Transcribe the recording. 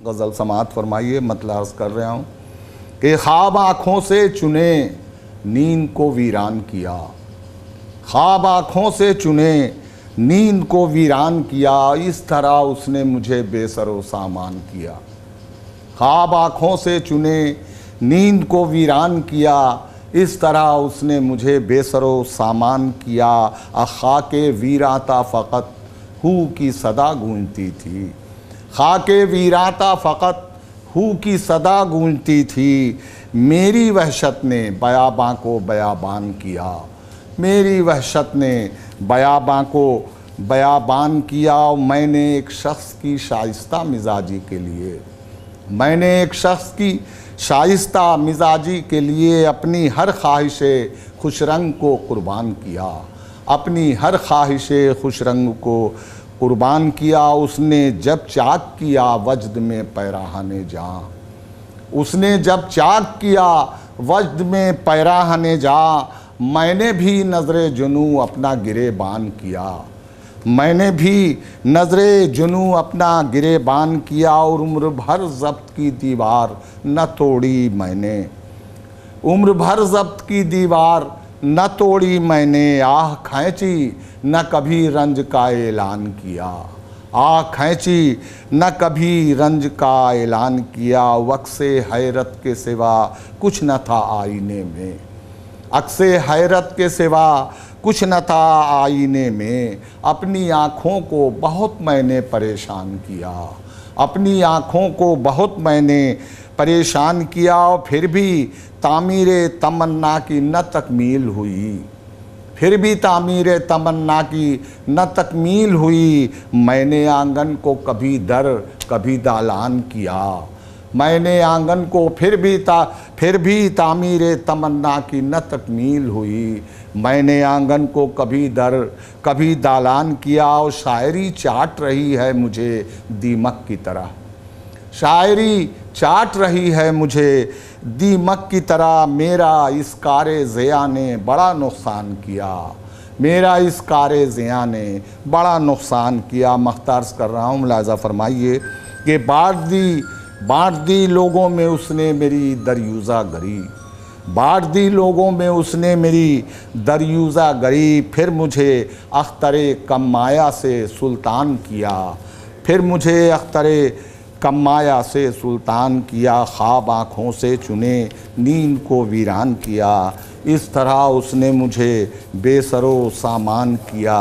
गज़ल समाअत फरमाइए। मतलब अर्ज़ कर रहा हूँ कि ख्वाब आँखों से चुने नींद को वीरान किया, ख्वाब आँखों से चुने नींद को वीरान किया, इस तरह उसने मुझे बेसरो सामान किया। ख्वाब आँखों से चुने नींद को वीरान किया, इस तरह उसने मुझे बेसरो सामान किया। खाके वीराता फ़कत हू की सदा गूंजती थी, खाके वीराता फ़कत हू की सदा गूंजती थी। मेरी वहशत ने बयाबां को बयाबान किया, मेरी वहशत ने बयाबां को बयाबान किया। मैंने एक शख्स की शाइस्ता मिजाजी के लिए, मैंने एक शख्स की शाइस्ता मिजाजी के लिए अपनी हर ख्वाहिश खुश रंग को कुर्बान किया, अपनी हर ख्वाहिश खुश रंग को कुर्बान किया। उसने जब चाक किया वजद में पैराहने जा, उसने जब चाक किया वजद में पैराहने जा। मैंने भी नज़रे जुनू अपना गिरेबान किया, मैंने भी नज़रे जुनू अपना गिरेबान किया। और उम्र भर ज़ब्त की दीवार न तोड़ी मैंने, उम्र भर ज़ब्त की दीवार न तोड़ी मैंने। आह खींची न कभी रंज का ऐलान किया, आह खींची न कभी रंज का ऐलान किया। वक्से हैरत के सिवा कुछ न था आईने में, अक्से हैरत के सिवा कुछ न था आईने में। अपनी आँखों को बहुत मैंने परेशान किया, अपनी आँखों को बहुत मैंने परेशान किया। और फिर भी तामीरे तमन्ना की न तकमील हुई, फिर भी तामीरे तमन्ना की न तकमील हुई। मैंने आंगन को कभी दर कभी दालान किया, मैंने आंगन को फिर भी तामीरे तमन्ना की न तकमील हुई। मैंने आंगन को कभी दर कभी दालान किया। और शायरी चाट रही है मुझे दीमक की तरह, शायरी चाट रही है मुझे दीमक की तरह। मेरा इस कारे ज़िया ने बड़ा नुकसान किया, मेरा इस कारे ज़िया ने बड़ा नुकसान किया। मख्तार्स कर रहा हूँ, मुलाज़ा फरमाइए कि बाँट दी लोगों में उसने मेरी दरयूज़ा गरी, बाँट दी लोगों में उसने मेरी दरयूज़ा गरी। फिर मुझे अख्तरे कमाया से सुल्तान किया, फिर मुझे अख्तरे कमाया से सुल्तान किया। ख्वाब आँखों से चुने नींद को वीरान किया, इस तरह उसने मुझे बेसरो सामान किया।